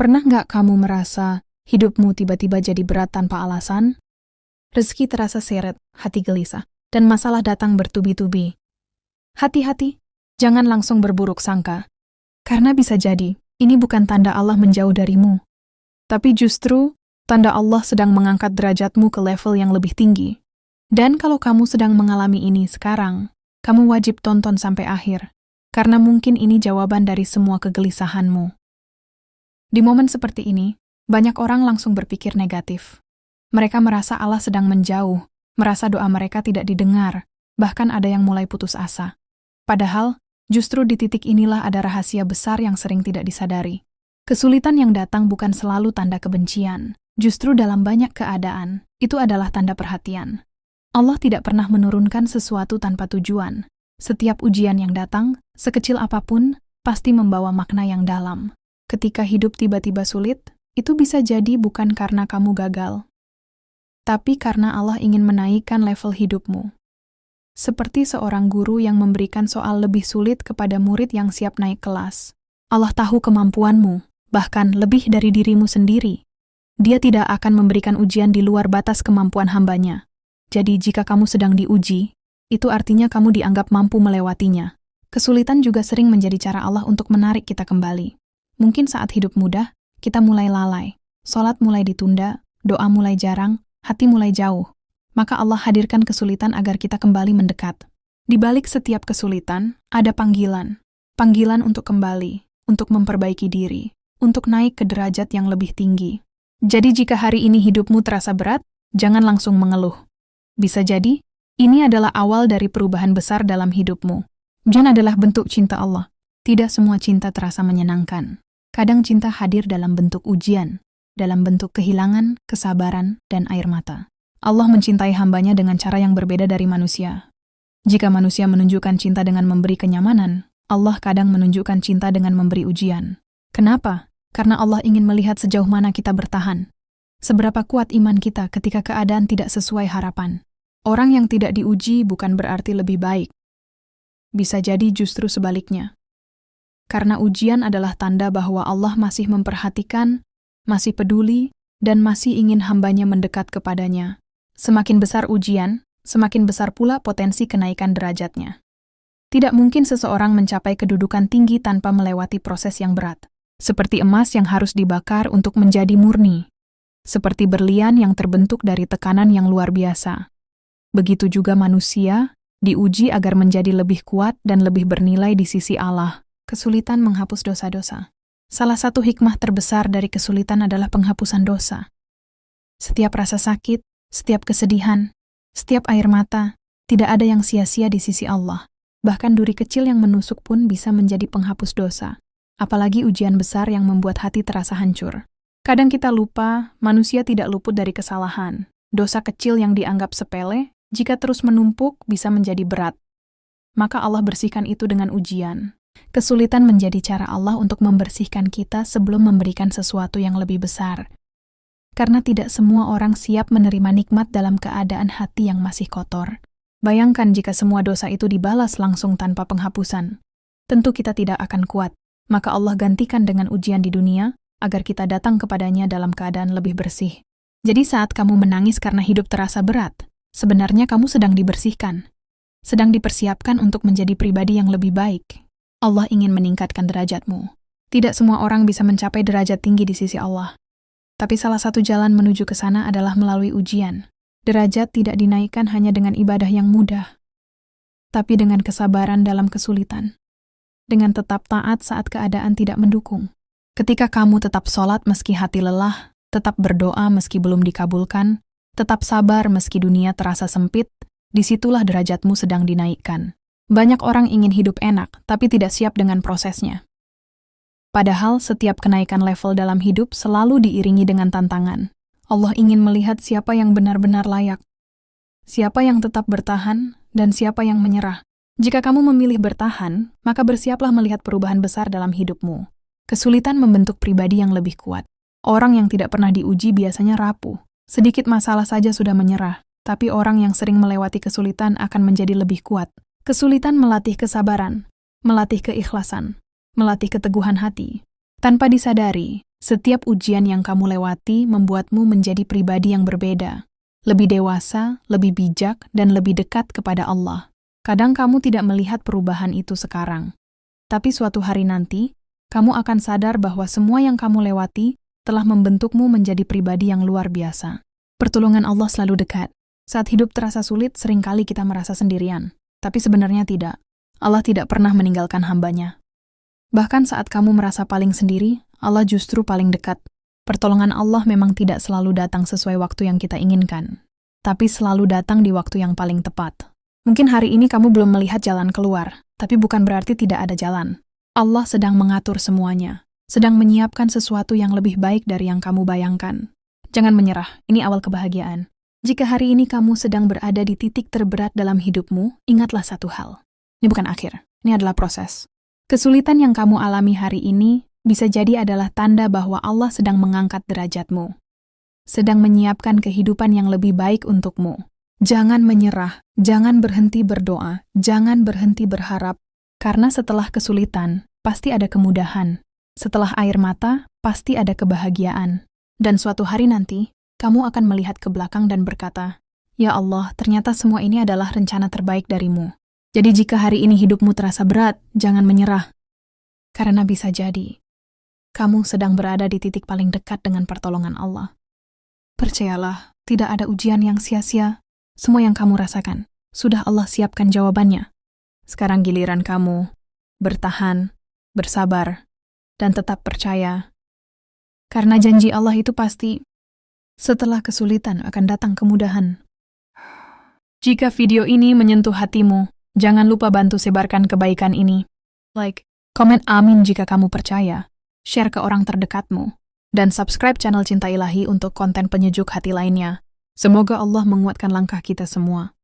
Pernah nggak kamu merasa hidupmu tiba-tiba jadi berat tanpa alasan? Rezeki terasa seret, hati gelisah, dan masalah datang bertubi-tubi. Hati-hati, jangan langsung berburuk sangka. Karena bisa jadi, ini bukan tanda Allah menjauh darimu. Tapi justru, tanda Allah sedang mengangkat derajatmu ke level yang lebih tinggi. Dan kalau kamu sedang mengalami ini sekarang, kamu wajib tonton sampai akhir. Karena mungkin ini jawaban dari semua kegelisahanmu. Di momen seperti ini, banyak orang langsung berpikir negatif. Mereka merasa Allah sedang menjauh, merasa doa mereka tidak didengar, bahkan ada yang mulai putus asa. Padahal, justru di titik inilah ada rahasia besar yang sering tidak disadari. Kesulitan yang datang bukan selalu tanda kebencian, justru dalam banyak keadaan, itu adalah tanda perhatian. Allah tidak pernah menurunkan sesuatu tanpa tujuan. Setiap ujian yang datang, sekecil apapun, pasti membawa makna yang dalam. Ketika hidup tiba-tiba sulit, itu bisa jadi bukan karena kamu gagal, tapi karena Allah ingin menaikkan level hidupmu. Seperti seorang guru yang memberikan soal lebih sulit kepada murid yang siap naik kelas. Allah tahu kemampuanmu, bahkan lebih dari dirimu sendiri. Dia tidak akan memberikan ujian di luar batas kemampuan hambanya. Jadi jika kamu sedang diuji, itu artinya kamu dianggap mampu melewatinya. Kesulitan juga sering menjadi cara Allah untuk menarik kita kembali. Mungkin saat hidup mudah, kita mulai lalai, sholat mulai ditunda, doa mulai jarang, hati mulai jauh. Maka Allah hadirkan kesulitan agar kita kembali mendekat. Di balik setiap kesulitan, ada panggilan. Panggilan untuk kembali, untuk memperbaiki diri, untuk naik ke derajat yang lebih tinggi. Jadi jika hari ini hidupmu terasa berat, jangan langsung mengeluh. Bisa jadi, ini adalah awal dari perubahan besar dalam hidupmu. Ujian adalah bentuk cinta Allah. Tidak semua cinta terasa menyenangkan. Kadang cinta hadir dalam bentuk ujian, dalam bentuk kehilangan, kesabaran, dan air mata. Allah mencintai hambanya dengan cara yang berbeda dari manusia. Jika manusia menunjukkan cinta dengan memberi kenyamanan, Allah kadang menunjukkan cinta dengan memberi ujian. Kenapa? Karena Allah ingin melihat sejauh mana kita bertahan. Seberapa kuat iman kita ketika keadaan tidak sesuai harapan. Orang yang tidak diuji bukan berarti lebih baik. Bisa jadi justru sebaliknya. Karena ujian adalah tanda bahwa Allah masih memperhatikan, masih peduli, dan masih ingin hambanya mendekat kepadanya. Semakin besar ujian, semakin besar pula potensi kenaikan derajatnya. Tidak mungkin seseorang mencapai kedudukan tinggi tanpa melewati proses yang berat. Seperti emas yang harus dibakar untuk menjadi murni. Seperti berlian yang terbentuk dari tekanan yang luar biasa. Begitu juga manusia, diuji agar menjadi lebih kuat dan lebih bernilai di sisi Allah. Kesulitan menghapus dosa-dosa. Salah satu hikmah terbesar dari kesulitan adalah penghapusan dosa. Setiap rasa sakit, setiap kesedihan, setiap air mata, tidak ada yang sia-sia di sisi Allah. Bahkan duri kecil yang menusuk pun bisa menjadi penghapus dosa. Apalagi ujian besar yang membuat hati terasa hancur. Kadang kita lupa, manusia tidak luput dari kesalahan. Dosa kecil yang dianggap sepele, jika terus menumpuk bisa menjadi berat. Maka Allah bersihkan itu dengan ujian. Kesulitan menjadi cara Allah untuk membersihkan kita sebelum memberikan sesuatu yang lebih besar. Karena tidak semua orang siap menerima nikmat dalam keadaan hati yang masih kotor. Bayangkan jika semua dosa itu dibalas langsung tanpa penghapusan. Tentu kita tidak akan kuat. Maka Allah gantikan dengan ujian di dunia, agar kita datang kepadanya dalam keadaan lebih bersih. Jadi saat kamu menangis karena hidup terasa berat, sebenarnya kamu sedang dibersihkan. Sedang dipersiapkan untuk menjadi pribadi yang lebih baik. Allah ingin meningkatkan derajatmu. Tidak semua orang bisa mencapai derajat tinggi di sisi Allah. Tapi salah satu jalan menuju ke sana adalah melalui ujian. Derajat tidak dinaikkan hanya dengan ibadah yang mudah, tapi dengan kesabaran dalam kesulitan. Dengan tetap taat saat keadaan tidak mendukung. Ketika kamu tetap sholat meski hati lelah, tetap berdoa meski belum dikabulkan, tetap sabar meski dunia terasa sempit, disitulah derajatmu sedang dinaikkan. Banyak orang ingin hidup enak, tapi tidak siap dengan prosesnya. Padahal setiap kenaikan level dalam hidup selalu diiringi dengan tantangan. Allah ingin melihat siapa yang benar-benar layak, siapa yang tetap bertahan, dan siapa yang menyerah. Jika kamu memilih bertahan, maka bersiaplah melihat perubahan besar dalam hidupmu. Kesulitan membentuk pribadi yang lebih kuat. Orang yang tidak pernah diuji biasanya rapuh. Sedikit masalah saja sudah menyerah, tapi orang yang sering melewati kesulitan akan menjadi lebih kuat. Kesulitan melatih kesabaran, melatih keikhlasan, melatih keteguhan hati. Tanpa disadari, Setiap ujian yang kamu lewati membuatmu menjadi pribadi yang berbeda, lebih dewasa, lebih bijak, dan lebih dekat kepada Allah. Kadang kamu tidak melihat perubahan itu sekarang, tapi suatu hari nanti, kamu akan sadar bahwa semua yang kamu lewati telah membentukmu menjadi pribadi yang luar biasa. Pertolongan Allah selalu dekat. Saat hidup terasa sulit, seringkali kita merasa sendirian. Tapi sebenarnya tidak. Allah tidak pernah meninggalkan hambanya. Bahkan saat kamu merasa paling sendiri, Allah justru paling dekat. Pertolongan Allah memang tidak selalu datang sesuai waktu yang kita inginkan, tapi selalu datang di waktu yang paling tepat. Mungkin hari ini kamu belum melihat jalan keluar, tapi bukan berarti tidak ada jalan. Allah sedang mengatur semuanya, sedang menyiapkan sesuatu yang lebih baik dari yang kamu bayangkan. Jangan menyerah, ini awal kebahagiaan. Jika hari ini kamu sedang berada di titik terberat dalam hidupmu, ingatlah satu hal. Ini bukan akhir, ini adalah proses. Kesulitan yang kamu alami hari ini bisa jadi adalah tanda bahwa Allah sedang mengangkat derajatmu, sedang menyiapkan kehidupan yang lebih baik untukmu. Jangan menyerah, jangan berhenti berdoa, jangan berhenti berharap, karena setelah kesulitan, pasti ada kemudahan. Setelah air mata, pasti ada kebahagiaan. Dan suatu hari nanti, kamu akan melihat ke belakang dan berkata, "Ya Allah, ternyata semua ini adalah rencana terbaik darimu." Jadi jika hari ini hidupmu terasa berat, jangan menyerah. Karena bisa jadi, kamu sedang berada di titik paling dekat dengan pertolongan Allah. Percayalah, tidak ada ujian yang sia-sia. Semua yang kamu rasakan, sudah Allah siapkan jawabannya. Sekarang giliran kamu bertahan, bersabar, dan tetap percaya. Karena janji Allah itu pasti, setelah kesulitan akan datang kemudahan. Jika video ini menyentuh hatimu, jangan lupa bantu sebarkan kebaikan ini. Like, komen amin jika kamu percaya, share ke orang terdekatmu, dan subscribe channel Cinta Ilahi untuk konten penyejuk hati lainnya. Semoga Allah menguatkan langkah kita semua.